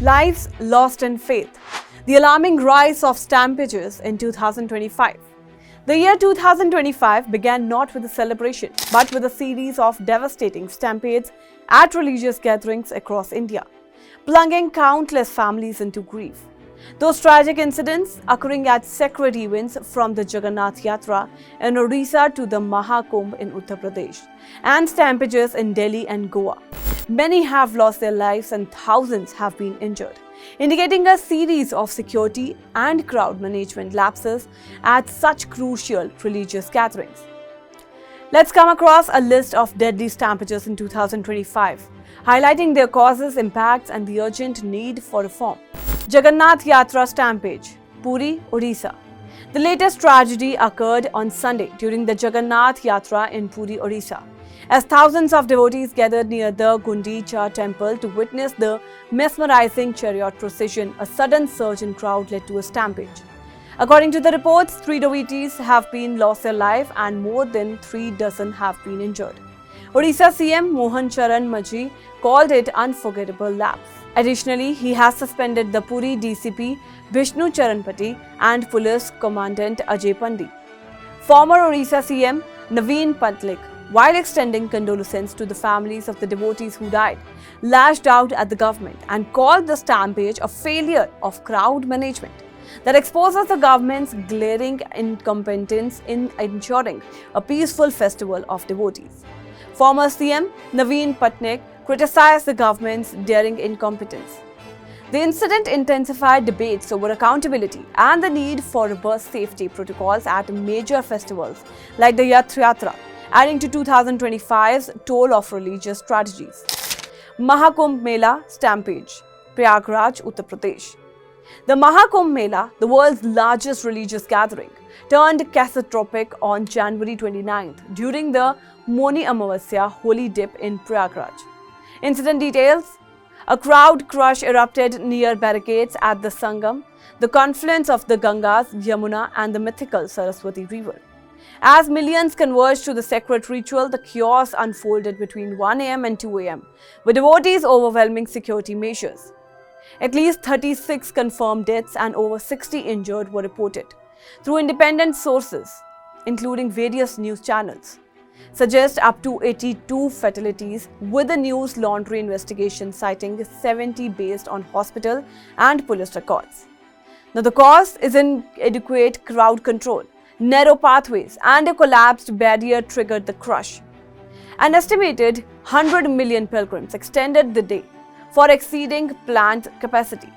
Lives lost in faith. The alarming rise of stampages in 2025. The year 2025 began not with a celebration, but with a series of devastating stampades at religious gatherings across India, plunging countless families into grief. Those tragic incidents occurring at sacred events from the Jagannath Yatra in Odisha to the Mahakumbh in Uttar Pradesh, and stampages in Delhi and Goa. Many have lost their lives and thousands have been injured, indicating a series of security and crowd management lapses at such crucial religious gatherings. Let's come across a list of deadly stampages in 2025, highlighting their causes, impacts, and the urgent need for reform. Jagannath Yatra Stampage, Puri, Odisha. The latest tragedy occurred on Sunday during the Jagannath Yatra in Puri, Odisha, as thousands of devotees gathered near the Gundicha temple to witness the mesmerizing chariot procession. A sudden surge in crowd led to a stampede. According to the reports, 3 devotees have been lost their life and more than 3 dozen have been injured. Odisha CM Mohan Charan Majhi called it unforgettable lapse. Additionally, he has suspended the Puri DCP Bishnu Charanpati and Police Commandant Ajay Pandi. Former Odisha CM Naveen Patnaik, while extending condolences to the families of the devotees who died, lashed out at the government and called the stampede a failure of crowd management that exposes the government's glaring incompetence in ensuring a peaceful festival of devotees. Former CM Naveen Patnaik criticized the government's daring incompetence. The incident intensified debates over accountability and the need for robust safety protocols at major festivals like the Rath Yatra, adding to 2025's toll of religious tragedies. Mahakumbh Mela Stampede, Prayagraj, Uttar Pradesh. The Mahakumbh Mela, the world's largest religious gathering, turned catastrophic on January 29th during the Moni Amavasya holy dip in Prayagraj. Incident details: a crowd crush erupted near barricades at the Sangam, the confluence of the Gangas, Yamuna and the mythical Saraswati River. As millions converged to the sacred ritual, the chaos unfolded between 1 a.m. and 2 a.m., with devotees overwhelming security measures. At least 36 confirmed deaths and over 60 injured were reported through independent sources, including various news channels, suggest up to 82 fatalities, with the news laundry investigation citing 70 based on hospital and police records. Now, the cause is inadequate crowd control, narrow pathways, and a collapsed barrier triggered the crush. An estimated 100 million pilgrims extended the day, for exceeding planned capacity.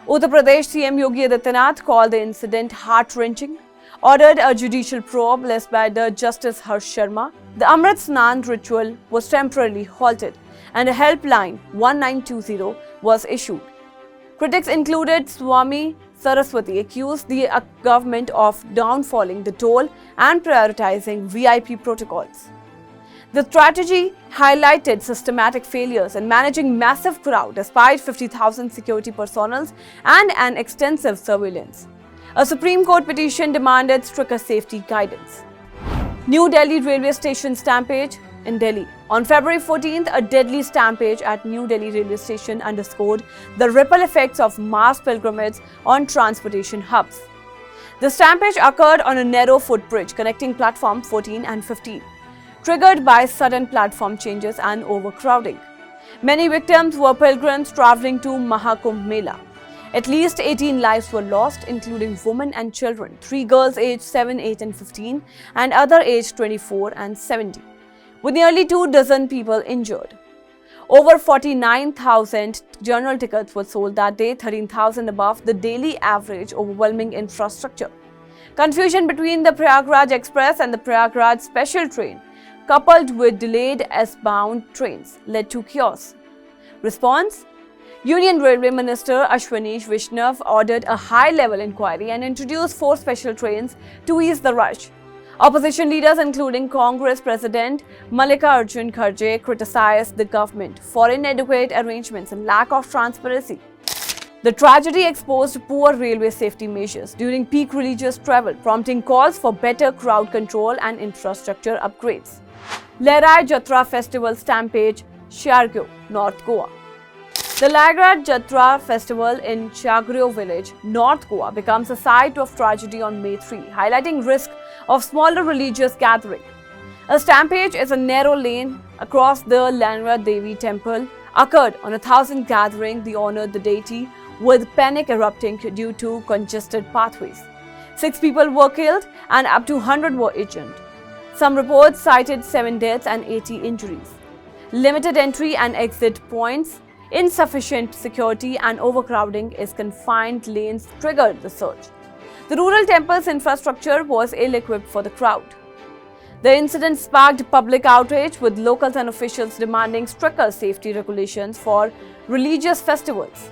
Uttar Pradesh CM Yogi Adityanath called the incident heart-wrenching, ordered a judicial probe led by the Justice Harsh Sharma. The Amrit Snan ritual was temporarily halted and a helpline 1920 was issued. Critics included Swami Saraswati accused the government of downfalling the toll and prioritizing VIP protocols. The tragedy highlighted systematic failures in managing massive crowd despite 50,000 security personnel and an extensive surveillance. A Supreme Court petition demanded stricter safety guidance. New Delhi railway station stampede in Delhi. On February 14th, a deadly stampede at New Delhi railway station underscored the ripple effects of mass pilgrimage on transportation hubs. The stampede occurred on a narrow footbridge connecting platform 14 and 15. Triggered by sudden platform changes and overcrowding. Many victims were pilgrims traveling to Mahakumbh Mela. At least 18 lives were lost, including women and children, 3 girls aged 7, 8 and 15, and other aged 24 and 70, with nearly 2 dozen people injured. Over 49,000 general tickets were sold that day, 13,000 above the daily average, overwhelming infrastructure. Confusion between the Prayagraj Express and the Prayagraj Special Train, coupled with delayed S-bound trains, led to chaos. Response: Union Railway Minister Ashwini Vaishnav ordered a high-level inquiry and introduced 4 special trains to ease the rush. Opposition leaders, including Congress President Mallikarjun Kharge, criticized the government for inadequate arrangements and lack of transparency. The tragedy exposed poor railway safety measures during peak religious travel, prompting calls for better crowd control and infrastructure upgrades. Lehrai Jatra Festival Stampede, Siargao, North Goa. The Lagrad Jatra festival in Chagrio village, North Goa, becomes a site of tragedy on May 3, highlighting risk of smaller religious gathering. A stampede is a narrow lane across the Lanra Devi temple occurred on a 1,000 gathering. They honored the deity, with panic erupting due to congested pathways. 6 people were killed and up to 100 were injured. Some reports cited 7 deaths and 80 injuries. Limited entry and exit points, insufficient security and overcrowding is confined lanes triggered the surge. The rural temple's infrastructure was ill-equipped for the crowd. The incident sparked public outrage, with locals and officials demanding stricter safety regulations for religious festivals.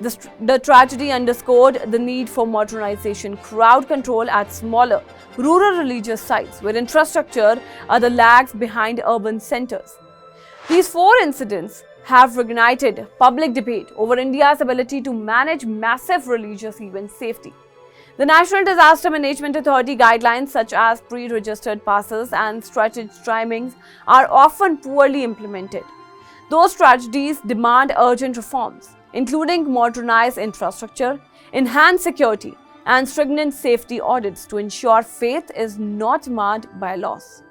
The tragedy underscored the need for modernization, crowd control at smaller, rural religious sites where infrastructure are the lags behind urban centers. These 4 incidents have reignited public debate over India's ability to manage massive religious events safely. The National Disaster Management Authority guidelines, such as pre-registered passes and stretched timings, are often poorly implemented. Those tragedies demand urgent reforms, including modernized infrastructure, enhanced security, and stringent safety audits to ensure faith is not marred by loss.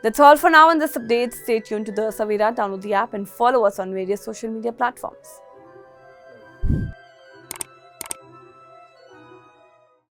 That's all for now in this update. Stay tuned to The Saveera, download the app and follow us on various social media platforms.